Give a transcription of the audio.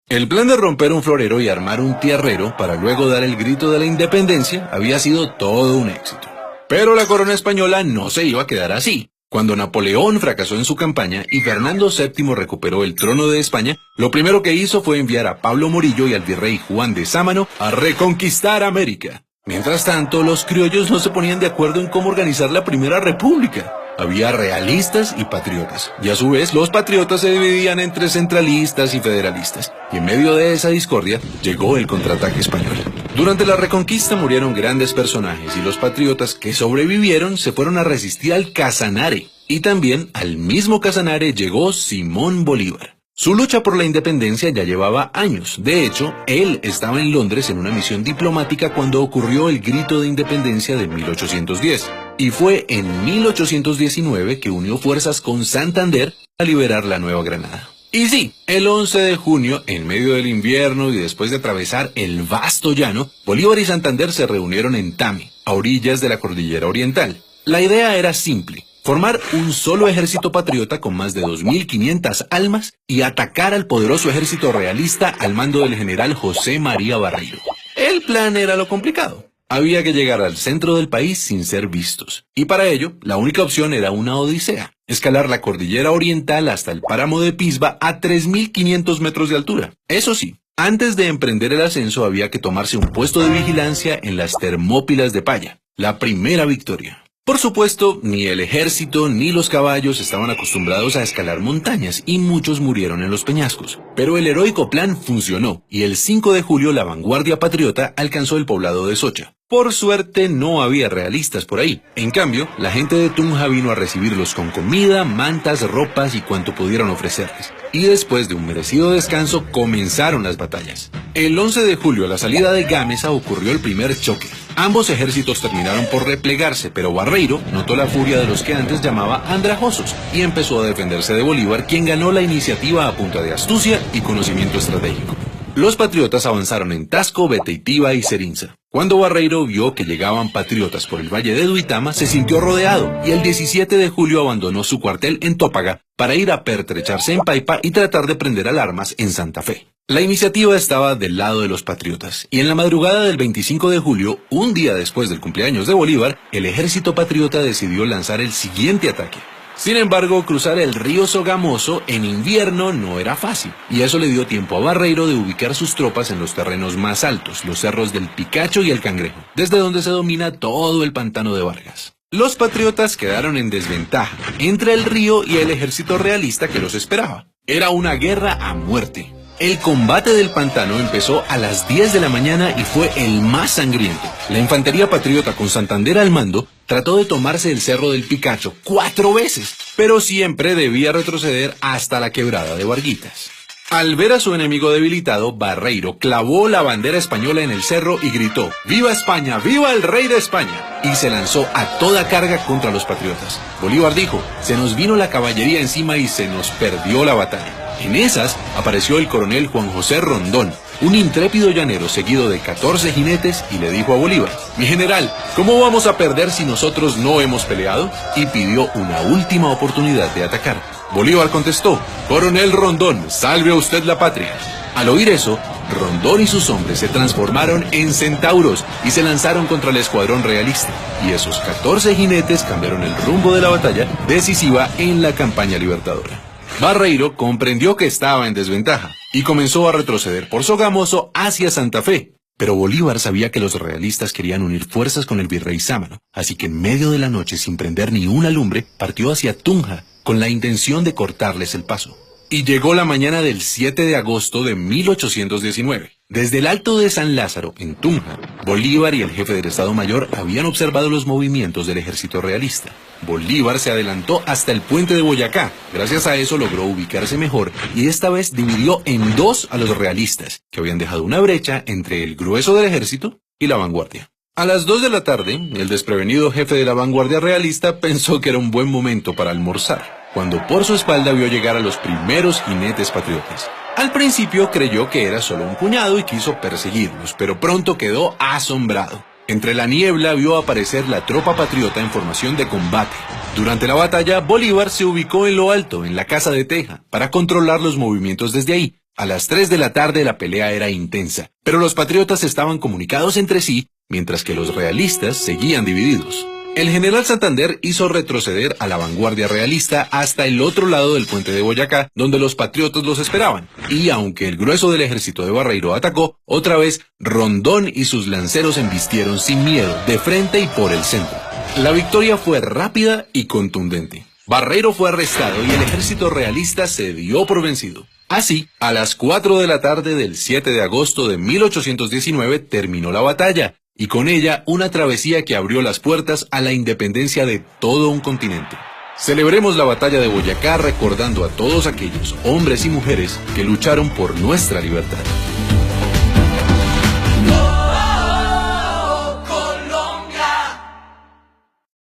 El plan de romper un florero y armar un tierrero para luego dar el grito de la independencia había sido todo un éxito. Pero la corona española no se iba a quedar así. Cuando Napoleón fracasó en su campaña y Fernando VII recuperó el trono de España, lo primero que hizo fue enviar a Pablo Morillo y al virrey Juan de Sámano a reconquistar América. Mientras tanto, los criollos no se ponían de acuerdo en cómo organizar la primera república. Había realistas y patriotas, y a su vez los patriotas se dividían entre centralistas y federalistas, y en medio de esa discordia llegó el contraataque español. Durante la reconquista murieron grandes personajes y los patriotas que sobrevivieron se fueron a resistir al Casanare, y también al mismo Casanare llegó Simón Bolívar. Su lucha por la independencia ya llevaba años. De hecho, él estaba en Londres en una misión diplomática cuando ocurrió el grito de independencia de 1810. Y fue en 1819 que unió fuerzas con Santander a liberar la Nueva Granada. Y sí, el 11 de junio, en medio del invierno y después de atravesar el vasto llano, Bolívar y Santander se reunieron en Tame, a orillas de la Cordillera Oriental. La idea era simple: formar un solo ejército patriota con más de 2.500 almas y atacar al poderoso ejército realista al mando del general José María Barreiro. El plan era lo complicado. Había que llegar al centro del país sin ser vistos. Y para ello, la única opción era una odisea: escalar la Cordillera Oriental hasta el páramo de Pisba a 3.500 metros de altura. Eso sí, antes de emprender el ascenso había que tomarse un puesto de vigilancia en las Termópilas de Paya, la primera victoria. Por supuesto, ni el ejército ni los caballos estaban acostumbrados a escalar montañas y muchos murieron en los peñascos. Pero el heroico plan funcionó y el 5 de julio la vanguardia patriota alcanzó el poblado de Socha. Por suerte no había realistas por ahí. En cambio, la gente de Tunja vino a recibirlos con comida, mantas, ropas y cuanto pudieron ofrecerles. Y después de un merecido descanso comenzaron las batallas. El 11 de julio a la salida de Gámeza ocurrió el primer choque. Ambos ejércitos terminaron por replegarse, pero Barreiro notó la furia de los que antes llamaba andrajosos y empezó a defenderse de Bolívar, quien ganó la iniciativa a punta de astucia y conocimiento estratégico. Los patriotas avanzaron en Tasco, Beteitiva y Serinza. Cuando Barreiro vio que llegaban patriotas por el valle de Duitama, se sintió rodeado y el 17 de julio abandonó su cuartel en Tópaga para ir a pertrecharse en Paipa y tratar de prender alarmas en Santa Fe. La iniciativa estaba del lado de los patriotas, y en la madrugada del 25 de julio, un día después del cumpleaños de Bolívar, el ejército patriota decidió lanzar el siguiente ataque. Sin embargo, cruzar el río Sogamoso en invierno no era fácil, y eso le dio tiempo a Barreiro de ubicar sus tropas en los terrenos más altos, los cerros del Picacho y el Cangrejo, desde donde se domina todo el pantano de Vargas. Los patriotas quedaron en desventaja entre el río y el ejército realista que los esperaba. Era una guerra a muerte. El combate del pantano empezó a las 10 de la mañana y fue el más sangriento. La infantería patriota con Santander al mando trató de tomarse el cerro del Picacho 4 veces, pero siempre debía retroceder hasta la quebrada de Varguitas. Al ver a su enemigo debilitado, Barreiro clavó la bandera española en el cerro y gritó: ¡Viva España! ¡Viva el rey de España! Y se lanzó a toda carga contra los patriotas. Bolívar dijo: se nos vino la caballería encima y se nos perdió la batalla. En esas apareció el coronel Juan José Rondón, un intrépido llanero seguido de 14 jinetes, y le dijo a Bolívar: mi general, ¿cómo vamos a perder si nosotros no hemos peleado? Y pidió una última oportunidad de atacar. Bolívar contestó: coronel Rondón, salve a usted la patria. Al oír eso, Rondón y sus hombres se transformaron en centauros y se lanzaron contra el escuadrón realista. Y esos 14 jinetes cambiaron el rumbo de la batalla decisiva en la campaña libertadora. Barreiro comprendió que estaba en desventaja y comenzó a retroceder por Sogamoso hacia Santa Fe. Pero Bolívar sabía que los realistas querían unir fuerzas con el virrey Sámano, así que en medio de la noche, sin prender ni una lumbre, partió hacia Tunja con la intención de cortarles el paso. Y llegó la mañana del 7 de agosto de 1819. Desde el Alto de San Lázaro, en Tunja, Bolívar y el jefe del Estado Mayor habían observado los movimientos del ejército realista. Bolívar se adelantó hasta el puente de Boyacá. Gracias a eso logró ubicarse mejor y esta vez dividió en dos a los realistas, que habían dejado una brecha entre el grueso del ejército y la vanguardia. A las 2 de la tarde, el desprevenido jefe de la vanguardia realista pensó que era un buen momento para almorzar, cuando por su espalda vio llegar a los primeros jinetes patriotas. Al principio creyó que era solo un puñado y quiso perseguirlos, pero pronto quedó asombrado. Entre la niebla vio aparecer la tropa patriota en formación de combate. Durante la batalla, Bolívar se ubicó en lo alto, en la Casa de Teja, para controlar los movimientos desde ahí, A las 3 de la tarde la pelea era intensa, pero los patriotas estaban comunicados entre sí, mientras que los realistas seguían divididos. El general Santander hizo retroceder a la vanguardia realista hasta el otro lado del puente de Boyacá, donde los patriotas los esperaban. Y aunque el grueso del ejército de Barreiro atacó, otra vez Rondón y sus lanceros embistieron sin miedo, de frente y por el centro. La victoria fue rápida y contundente. Barreiro fue arrestado y el ejército realista se dio por vencido. Así, a las 4 de la tarde del 7 de agosto de 1819 terminó la batalla, y con ella una travesía que abrió las puertas a la independencia de todo un continente. Celebremos la batalla de Boyacá recordando a todos aquellos hombres y mujeres que lucharon por nuestra libertad.